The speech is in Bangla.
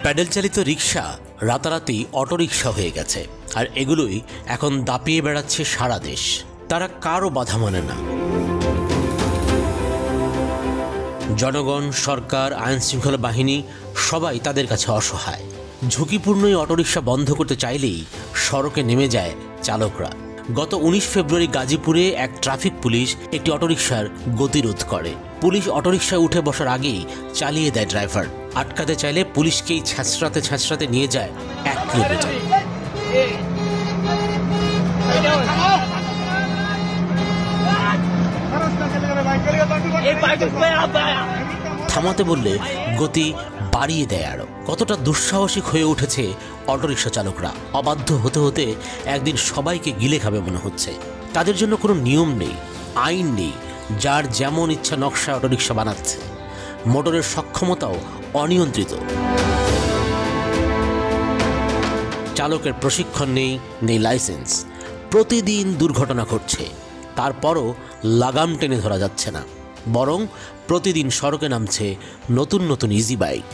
প্যাডেল চালিত রিক্সা রাতারাতি অটোরিক্সা হয়ে গেছে, আর এগুলোই এখন দাপিয়ে বেড়াচ্ছে সারা দেশ। তারা কারও বাধা মানে না। জনগণ, সরকার, আইন শৃঙ্খলা বাহিনী সবাই তাদের কাছে অসহায়। ঝুঁকিপূর্ণ এই অটোরিক্সা বন্ধ করতে চাইলেই সড়কে নেমে যায় চালকরা। গত 19 ফেব্রুয়ারি গাজীপুরে এক ট্রাফিক পুলিশ একটি অটোরিকশার গতিরোধ করে। পুলিশ অটোরিকশায় উঠে বসার আগেই চালিয়ে দেয় ড্রাইভার। আটকাতে চাইলে পুলিশকেই ছ্যাঁচড়াতে ছ্যাঁচড়াতে নিয়ে যায় 1 কিলোমিটার। থামাতে বললে গতি বাড়িয়ে দেয় আরো। কতটা দুঃসাহসিক হয়ে উঠেছে অটোরিকশা চালকরা। অবাধ্য হতে হতে একদিন সবাইকে গিলে খাবে মনে হচ্ছে। তাদের জন্য কোনো নিয়ম নেই, আইন নেই। যার যেমন ইচ্ছা নকশা অটোরিকশা বানাচ্ছে। মোটরের সক্ষমতাও অনিয়ন্ত্রিত। চালকের প্রশিক্ষণ নেই, নেই লাইসেন্স। প্রতিদিন দুর্ঘটনা ঘটছে, তারপরও লাগাম টেনে ধরা যাচ্ছে না। বরং প্রতিদিন সড়কে নামছে নতুন নতুন ইজি বাইক।